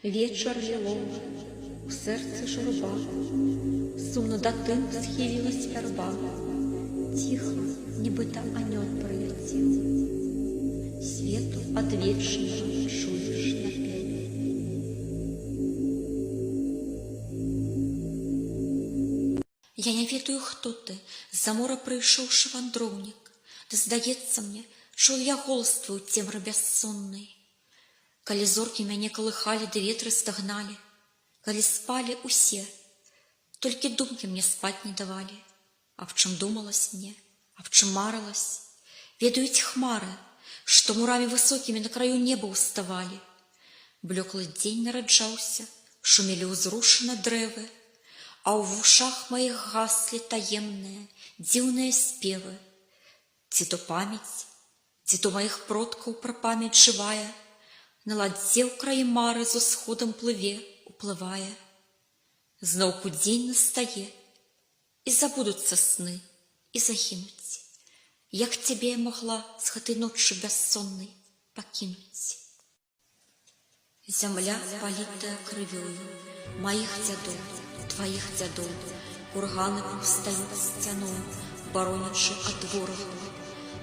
Вечір ліловий, у серці журба, сумно до тим схилилась верба. Тихо, нібито анёл прилетел, свету одвечного чуешь напев. Я не ведаю, хто ти, з-за мора прийшовши вандроўнік, ды здаецца мне, чуў я голас твой у цемры бяссоннай. Калі зоркі мяне калыхалі, ды ветры стагналі, калі спалі усе, толькі думкі мне спаць не давалі. Аб чым думалась мне, аб чым марылась, ведаюць хмары, што мурамі высокімі на краю неба ўставалі. Блеклы дзень нараджаўся, шумелі ўзрушаны дрэвы, а ў вушах маіх гаслі таемныя, дзіўныя спевы. Ці то памяць, ці то маіх продкаў пра памяць жывая, на ладзе ў краі мары з усходам плыве, уплывае. Зноўку дзень настае, і забудуцца сны, і загінуць. Як цябе я могла з гэтай ночы бяссоннай пакінуць? Зямля, палітая крывёю маіх дзядоў, тваіх дзядоў, курганы паўстаюць сцяной, баронячы ад ворагаў.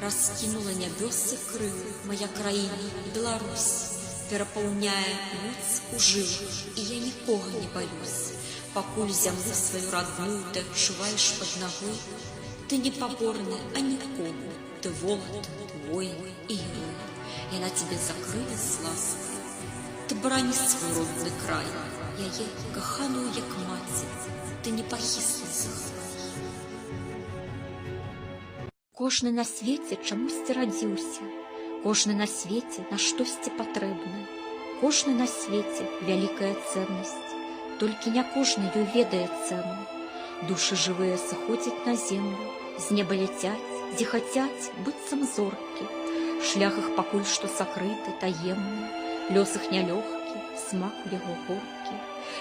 Раскінула нябёсы крылы мая краіна, Беларусь, перапаўняе моц у жылах, і я нікога не баюсь. Пакуль зямлю сваю родную ты адчуваеш пад нагой, ты не паборны анікому, ты волат, воін і герой. Яна цябе закрыла з ласкай, ты барані свой родны край, яе каханую як маці, ты непахісна захавай. Кожны на свеце чамусьці радзіўся, кожны на свеце на штосьці патрэбны, кожны на свеце вялікая ценнасць, толькі не кожны ёй ведае цэну. Душы жывыя сыходзяць на землю, з неба ляцяць, дзіхацяць, быццам зоркі. Шлях іх пакуль што сакрыты, таемны, лёс іх нялёгкі, смак у яго горкі.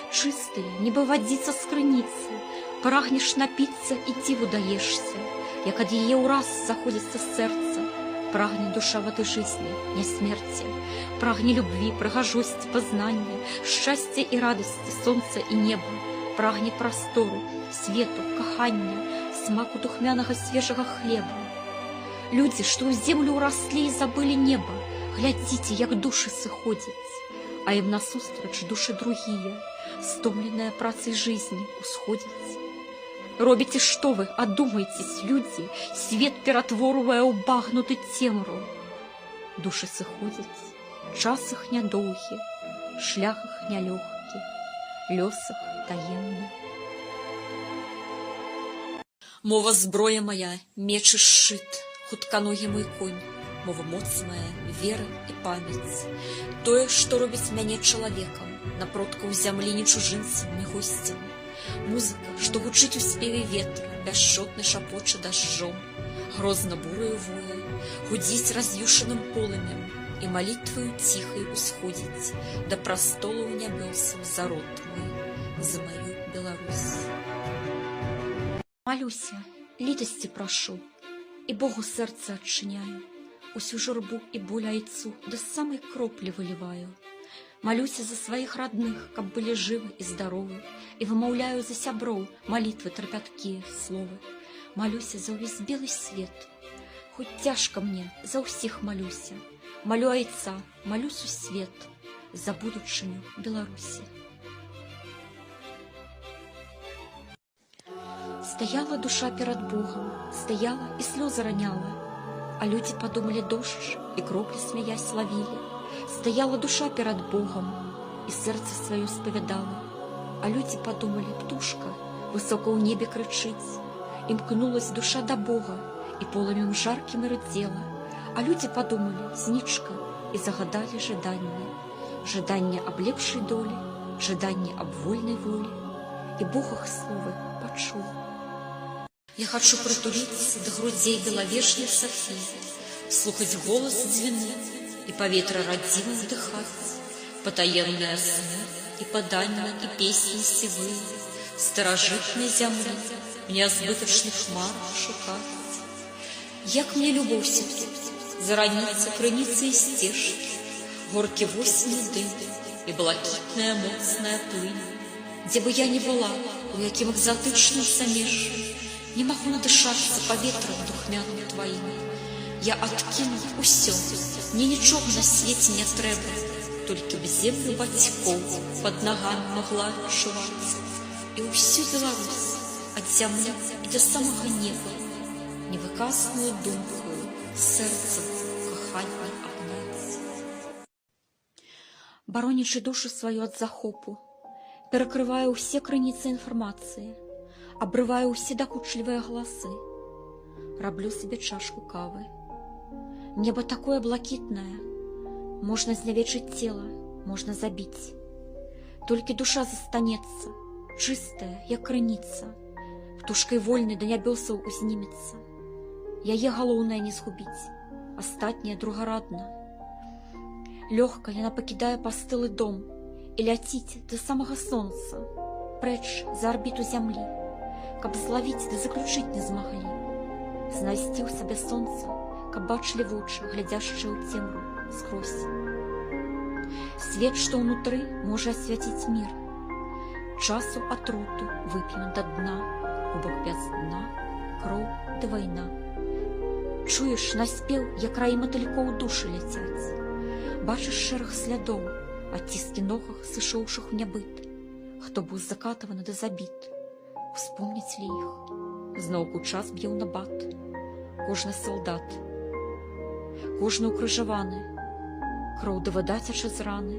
Чыстыя, нібы вадзіца з крыніцы, прагнеш напіцца і дзіву даешся, як ад яе ўраз заходзіцца сэрца. Прагне душа вады жизни, не смерти, прагне любви, прыгажосці, пазнання, шчасця і радасці, сонца і неба, прагне прастору, свету, кахання, смаку духмянага свежага хлеба. Людзі, што ў землю ўраслі і забылі неба, глядзіце, як душы сыходзяць, а ім насустрач душы другія, стомленыя працай жизни, усходзяць. Робіце, што вы, адумайцесь, людзі, свет ператворвае ў багнуты цемру. Душы сыходзяць, час іх нядоўгі, шлях іх нялёгкі, лёс іх таемны. Мова зброя моя, меч і шчыт, хутканогі мой конь, мова моц моя, вера і памяць. Тое, што робіць мяне чалавекам, на продкаў зямлі ні чужынцам, ні госцям. Музыка, што гучыць у спеве ветра, бясчотна шапоча дажджом, грозна бураю вое, гудзіць раз'юшаным полымем, і малітваю ціхай усходзіць да прастолаў нябёсаў за род мой, за маю Беларусь. Малюся, літасці прашу, і Богу сэрца адчыняю, усю журбу і боль айцу да самай кроплі выліваю. Малюся за сваіх родных, каб былі жывы і здаровы, і вымаўляю за сяброў малітвы трапяткія словы. Малюся за ўвесь белы свет, хоць цяжка мне, за ўсіх малюся. Малю айца, малю сусвет, за будучыню Беларусі. Стаяла душа перад Богом, стаяла і слёзы раняла, а людзі падумалі дождж і кроплі смяясь лавілі. Стаяла душа перад Богом, і сэрца сваё спавядала, а людзі падумалі, птушка высока ў небе крычыць. Імкнулась душа да Бога, і полымем жаркім рыдзела, а людзі падумалі, знічка, і загадалі жаданне. Жаданне аб лепшай долі, жаданне аб вольнай волі, і Бог іх словы пачуў. Я хачу прытуліцца да грудзей белавешняй Сафіі, слухаць голас дзвіны, і паветра радзіма вдыхаць, патаемныя сны і паданні і песні сівыя, старажытнай зямлі, нязбытачных хмар шукаць. Як мне любоўся тут, зараніцца крыніцы і сцежкі, горкі восені дым, і блакітная моцная плынь. Дзе бы я не была, у якім экзатычным замежжы, не магу надышацца паветрам духмяным тваім. Я адкіну ўсё, мне нічога на свеце не трэба, толькі б землю бацькоў пад нагамі магла адчувацца. І ўсю Беларусь ад зямлі і да самага неба невыказную думкаю сэрцам кахання абняць. Баронячы душу сваю ад захопу, перакрываю ўсе крыніцы інфармацыі, абрываю ўсе дакучлівыя галасы, раблю сабе чашку кавы. Неба такое блакітнае, можна знявечыць цела, можна забіць. Толькі душа застанецца, чыстая, як крыніца, птушкай вольнай да нябёсаў узнімецца. Яе галоўнае не згубіць, астатняе другарадна. Лёгка яна пакідае пастылы дом і ляціць да самага сонца, прэч за арбіту зямлі, каб злавіць ды заключыць не змаглі. Знайсці ў сабе сонца, каб бачылі вочы, глядзяшчыя ў цемру скрозь. Свет, што ўнутры, можа асвяціць мір. Часу атруту вып'ем да дна, кубак без дна, кроў ды вайна. Чуеш наспеў, як раі матылькоў душы ляцяць. Бачыш шэраг слядоў, адціскі ногах сышоўшых у нябыт. Хто быў закатаваны да забіт, успомняць ли іх? Зноўку час б'е ў набат. Кожны салдат, кожны укрыжаваны, кроў ды вада цячэ з раны.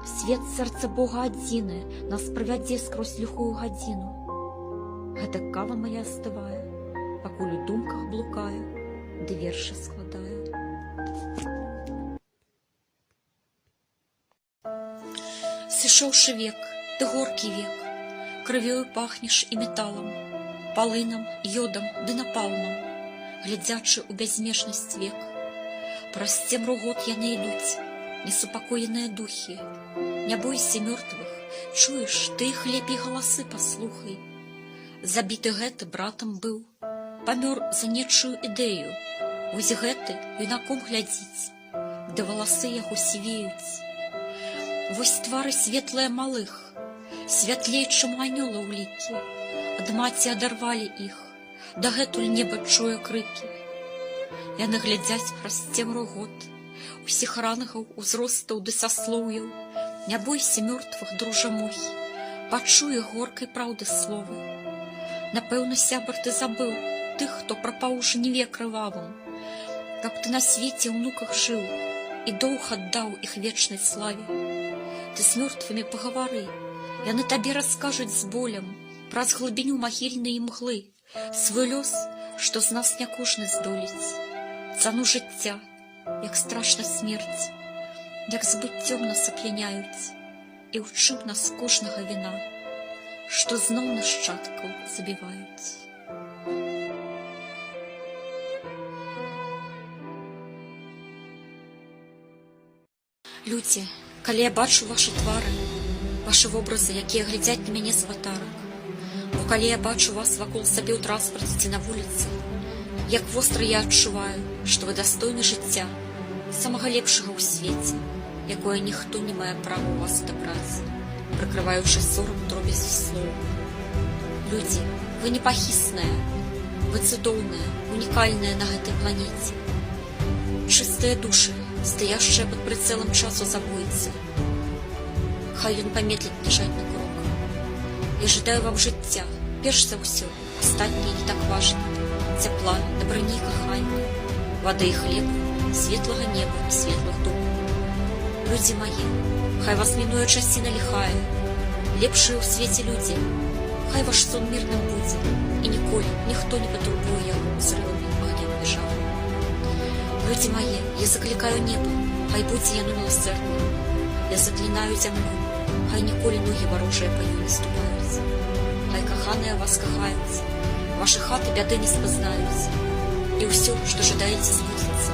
Свет сэрца Бога адзіны нас правядзе скрозь ліхую гадзіну. Гэта кава моя астывае, пакуль у думках блукаю, ды вершы складаю. Сышоўшы век, ты горкі век, крывёю пахнеш і металам, палынам, йодам ды напалмам, глядзячы ў бязмежнасць век. Праз цемру год яны ідуць, несупакоеныя духі. Не бойся мёртвых, чуеш, ты іх лепей галасы паслухай. Забіты гэты братам быў, памёр за нечую ідэю. Вось гэты юнаком глядзіць, ды валасы яго сівеюць. Вось твары светлыя малых, святлей, чым анёлаў лікі. Ад маці адарвалі іх, дагэтуль неба чуе крыкі. Яны глядзяць праз цемру год, усіх рангаў, узростаў ды саслоўяў. Не бойся мёртвых, дружа мой, пачуе горкай праўды словы. Напэўна, сябар, ты забыў тых, хто прапаў у жніве крывавым, каб ты на свеце ў ўнуках жыў і доўг аддаў іх вечнай славе. Ты з мёртвымі пагавары, яны табе раскажуць з болем праз глыбіню магільнай імглы свой лёс, што з нас не кожны здолець, цану жыцця, як страшна смерць, як збыццём нас ап'яняюць, і ў чым нас кожнага віна, што зноў нашчадкаў забіваюць. Людзі, калі я бачу вашы твары, вашы вобразы, якія глядзяць на мяне з аватарак, бо калі я бачу вас вакол сабе ў транспарце ці на вуліцы, як востра я адчуваю, што вы дастойны жыцця, самага лепшага ў свеце, якое ніхто не мае права ў вас адабраць, прыкрываючы сорам дробязі слоў. Людзі, вы непахісныя, вы цудоўныя, унікальныя на гэтай планеце. Чыстыя душы, стаяшчыя пад прыцэлам часу забойцы. Хай ён памедліць нажаць на крок. Я жадаю вам жыцця, перш за ўсё, астатняе не так важна, цяпла, дабрыні, кахання, вады і хлеб, светлага неба і светлых думаў. Людзі мае, хай вас мінуе часціна ліхая, лепшыя ў свеце людзі, хай ваш сон мірным будзе, і ніколі ніхто не патурбуе яго зрывамі агням і жахам. Людзі мае, я заклікаю неба, хай будзе яно міласэрным. Я заклінаю зямлю, хай ніколі ногі варожыя па ёй не ступаюць. Хай каханыя вас кахаюць, вашы хаты бяды не спазнаюць, і ўсё, што жадаеце, збудзецца.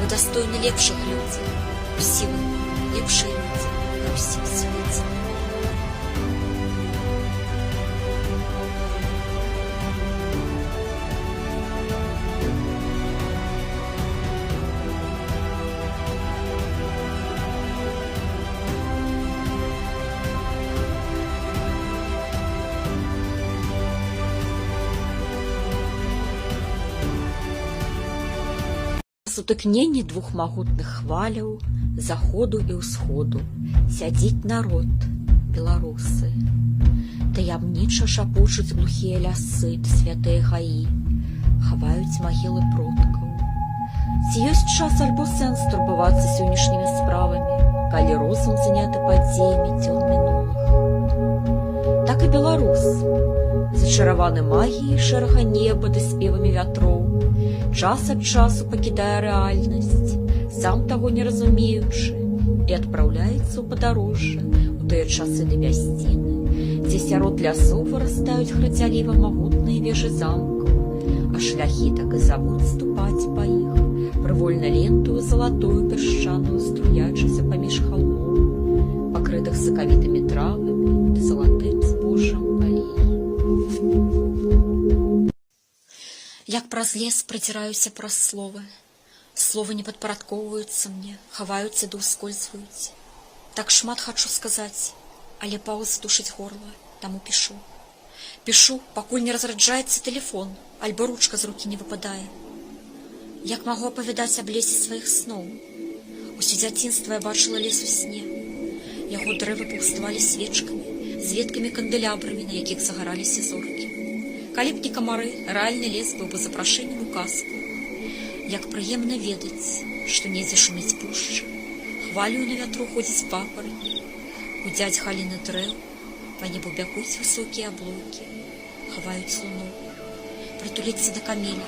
Вы дастойны лепшых людзей, усі вы лепшыя людзі на ўсім свеце. сутыкненні двух магутных хваляў, заходу і ўсходу, сядзіць народ, беларусы. Таямніча шапочуць глухія лясы ды святыя гаі, хаваюць магілы продкаў. Ці ёсць час альбо сэнс турбавацца сённяшнімі справамі, калі розум заняты падзеямі дзён мінулых? Так і беларус, зачараваны магіяй шэрага неба ды спевамі вятроў, час ад часу пакідае рэальнасць, сам таго не разумеючы, і адпраўляецца ў падарожжа у тыя часы ды мясціны, дзе сярод лясоў вырастаюць грацяліва магутныя вежы замкаў, а шляхі так і завуць ступаць па іх, прывольна лентую залатую пясчаную струячыся паміж халмоў, пакрытых сакавітымі травамі ды залатым збожжам палей. Як праз лес праціраюся праз словы. Словы не падпарадкоўваюцца мне, хаваюцца ды ўскользваюць. Так шмат хачу сказаць, але паўз душыць горла, таму пішу. Пішу, пакуль не разраджаецца тэлефон, альбо ручка з рукі не выпадае. Як магу апавядаць аб лесе сваіх сноў? Усё дзяцінства я бачыла лес у сне. Яго дрэвы паўставалі свечкамі, з веткамі канделябрамі, на якіх загараліся зоркі. Калі б не камары, рэальны лес быў бы запрашэннем у казку. Як прыемна ведаць, што недзе шуміць пушча, хвалю на вятру ходзіць папаратні, гудзяць галіны дрэў, па небу бягуць высокія аблокі, хаваюць луну, прытуліцца да камеля,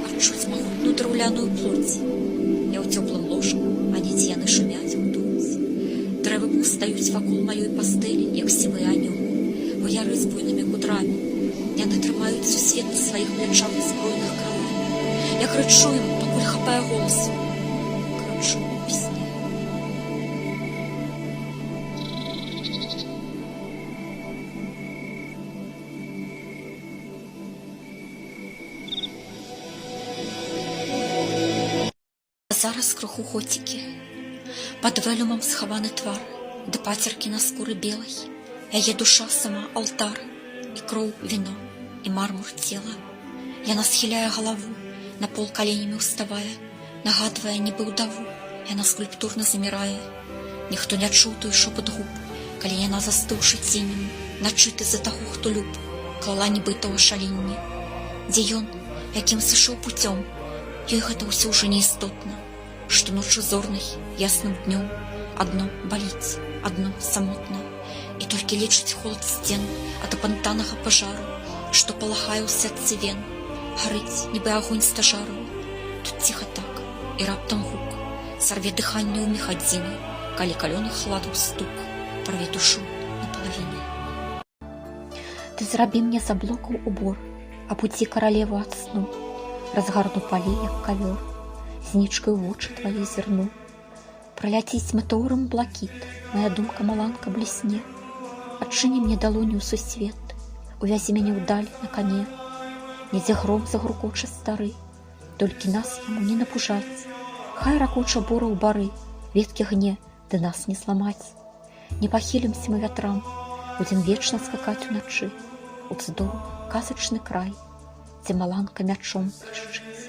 адчуць магутную драўляную плоць. Я ў цёплым ложку, а недзе яны шумяць, гудуць. Дрэвы паўстаюць вакол маёй пастэлі, як сівыя анёлы, ваяры з буйнымі кудрамі. Яны трымаюць сусвет на сваіх плячах узброеных крыламі. Я крычу ім, пакуль хапае голасу. Крычу у сне. Зараз крыху гоцікі. Пад вэлюмам схаваны твар, да пацеркі на скуры белай. Яе душа сама алтар, і кроў віно, і мармур цела. Яна схіляе галаву, на пол каленямі ўставае, нагадвае нібы ўдаву. Яна скульптурна замірае. Ніхто не чуў той шопат губ, калі яна, застыўшы ценем, начыты за таго, хто люб, клала нібыта ў ашаленне. Дзе ён, якім сышоў пуцём, ёй гэта ўсё ўжо неістотна, што ноччу зорнай, ясным днём адно баліць, адно самотна, і толькі лічыць холад сцен ад апантанага пажару, што палахае ў сетцы вен, гарыць, нібы агонь стажару. Тут ціха так, і раптам гук, сарве дыханне ў міг адзіны, калі калёных хладаў стук парве душу напалавіны. Ты зрабі мне з аблокаў убор, апудзі каралеву ад сну, разгарну палі, як кавёр, з нічкай у вочы твае зірну. Праляціць метэорам блакіт, моя думка маланка блісне. Адчыні мне далоню ў сусвет, увязі мяне ўдаль на кане. Недзе гром загрукоча стары, толькі нас яму не напужаць. Хай ракоча бора ў бары, веткі гне, ды нас не зламаць. Не пахілімся мы вятрам, будзем вечна скакаць уначы, у цудоўны казачны край, дзе маланка мячом блішчыць.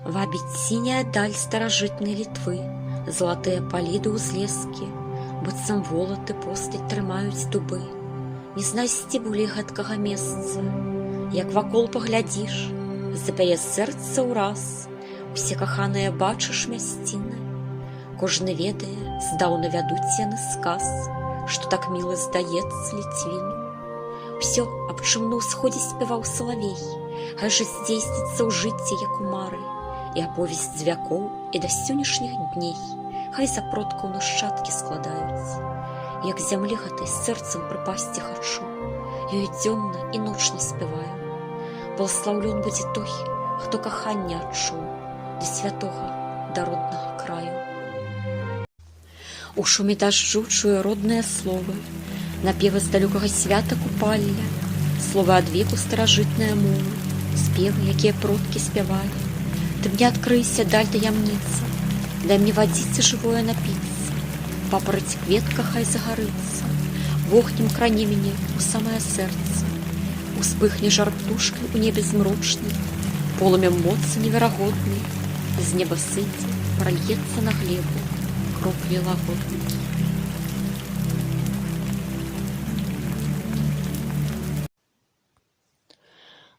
Вабіць сіняя даль старажытнай Літвы, залатыя палі ды ўзлескі, быццам волаты постаць трымаюць дубы. Не знайсці болей гэткага месца, як вакол паглядзіш, запяе сэрца ўраз, усе каханыя бачыш мясціны. Кожны ведае, здаўна вядуць яны сказ, што так міла здаецца Ліцвіну. Усё, аб чым на ўсходзе спяваў салавей, хай жа здзейсніцца ў жыцці, як у мары, і аповесць з вякоў і да сённяшніх дней, хай за продкаў нашчадкі складаюць. Як зямлі гэтай сэрцам прыпасці хачу, ёй дзённа і ночна спяваю. Благаслаўлён будзе той, хто каханне адчуў да святога, да роднага краю. У шуме дажджу чуе родныя словы, напевы з далёкага свята купалля, словы адвеку старажытная мова, спевы, якія продкі спявалі. Ты мне адкрыйся, даль таямніца, дай мне вадзіцы жывое напіцца, папараць кветка хай загарыцца, вогнем кране мяне у самае сэрца, успыхне жар птушкай у небе змрочнай, полымем моцы неверагоднай, Из неба сыти прольется на глебу кроплі лагодники.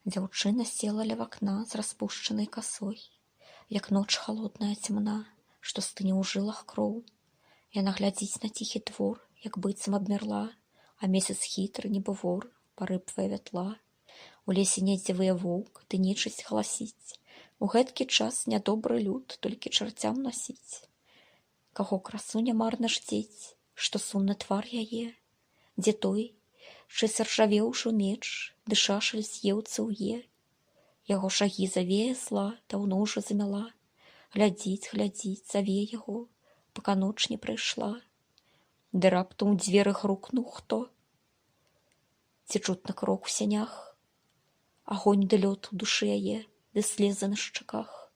Дзяўчына села ля вакна з распушчанай касой, як ноч халодная цьмна, што стыне ў жылах кроў. Яна глядзіць на ціхі двор, як быццам абмерла, а месяц хітры, нібы вор, парыпвае вятла. У лесе недзе вые воўк, ды нечысць галасіць. У гэткі час нядобры люд толькі чарцям насіць. Каго красуня марна ждзець, што сумны твар яе? Дзе той, чы заржавеўшы меч, ды шашаль з'еў цаўе? Яго шагі завее зла, даўно ўжо замяла. Глядзіць, заве яго, пока ноч не прыйшла. Ды раптам у дзверы грукнуў хто? Ці чутны крок у сянях? Агонь ды лёд у душы яе, ды слезы на шчаках.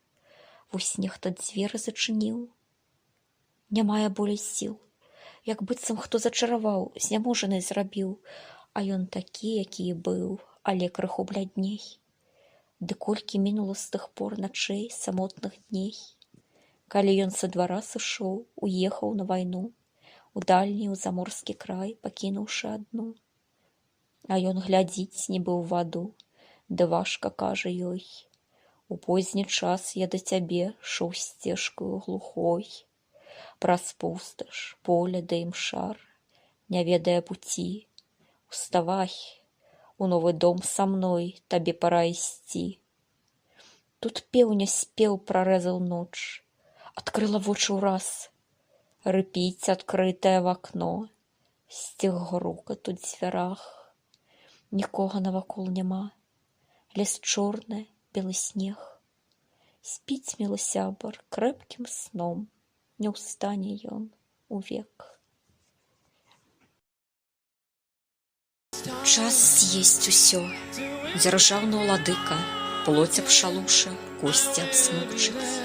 Вось нехта дзверы зачыніў. Не мае болей сіл, як быццам хто зачараваў, зняможанай зрабіў, а ён такі, які і быў, але крыху блядней. Ды колькі мінула з тых пор начэй, самотных дней. Калі ён са двара сышоў, уехаў на вайну, у дальні, у заморскі край, пакінуўшы адну. А ён глядзіць, нібы ў ваду, ды важка кажа ёй: у позні час я да цябе шоў сцежкаю глухой. Праз пусташ, поле да імшар, не ведае пуці. Уставай, у новы дом са мной табе пара ісці. Тут пеўня спеў прарэзаў ноч, адкрыла вочы ўраз. Рыпіць адкрытае вакно, сціх грукат у дзвярах. Нікога навакол няма, лес чорны, белы снег. Спіць, мілы сябар, крэпкім сном, не ўстане ён увек. Час з'есць усё, дзяржаўны ўладыка, плоць абшалуша, косці абсмокчыць.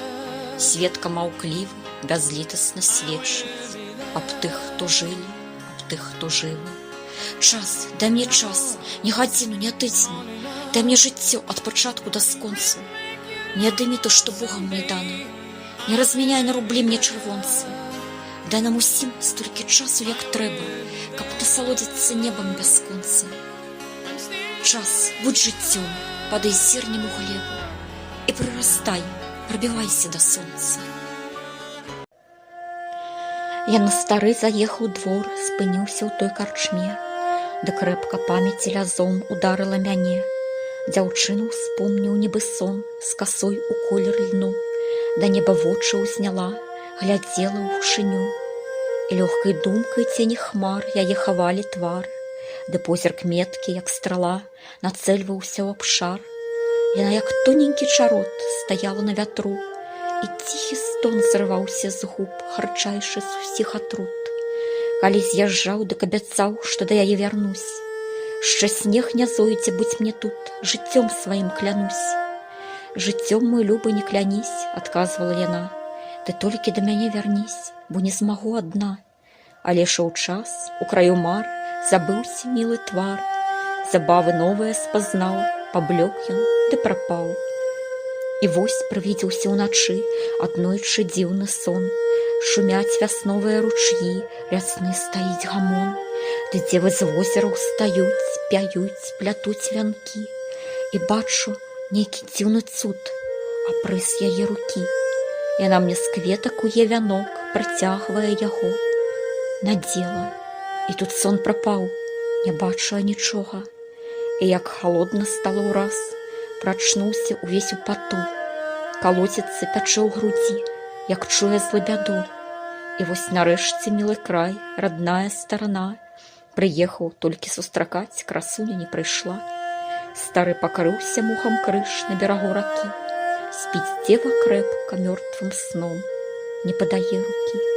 Сведка маўклівы, бязлітасна сведчыць аб тых, хто жылі, аб тых, хто жывы. Час, дай мне час, не гадзіну, не тыдзень, дай мне жыццё ад пачатку да сконцу. Не адымі то, што Богам мне дана, не размяняй на рублі мне чырвонцы. Дай нам усім столькі часу, як трэба, каб насалодзіцца небам бясконца. Час, будь жыццём, падай зернем у глебу і прырастай, прабівайся да сонца. Яна стары заехаў двор, спыніўся ў той карчме, ды крэпка памяці лязом ударыла мяне. Дзяўчыну ўспомніў нібы сон з касой у колер льну, да неба вочы ўзняла, глядзела ў вышыню. І лёгкай думкай цені хмар яе хавалі твар, ды позірк меткі, як страла, нацэльваўся ў абшар. Яна, як тоненькі чарот, стаяла на вятру, і ціхі стон зрываўся з губ, харчайшы з усіх атрут. Калі з'язджаў, дык абяцаў, што да яе вярнусь. Шчэ снег не зойдзе быць мне тут, жыццём сваім клянусь. Жыццём, мой любы, не клянісь, адказвала яна, ты толькі да мяне вярнісь, бо не змагу адна. Але шоў час, у краю мар, забыўся мілы твар, забавы новыя спазнаў, паблёк ён ды прапаў. І вось прывідзеўся ўначы аднойчы дзіўны сон. Шумяць вясновыя руч'і, лясны стаіць гамон, ды дзевы з возера ўстаюць, пяюць, плятуць вянкі. І бачу нейкі дзіўны цуд, апрыс яе рукі. Яна мне з кветак уе вянок, прыцягвае яго. Надзела, і тут сон прапаў, не бачу нічога. І як халодна стала ўраз, прачнуўся увесь у пату. Калоціцца пячэ ў грудзі, як чуе злы бяду. І вось нарэшце мілы край, радная старана, прыехаў толькі сустракаць, красуня не прыйшла. Стары пакрыўся мухам крыж на берагу ракі, спіць дзева крэпка мёртвым сном, не падае рукі.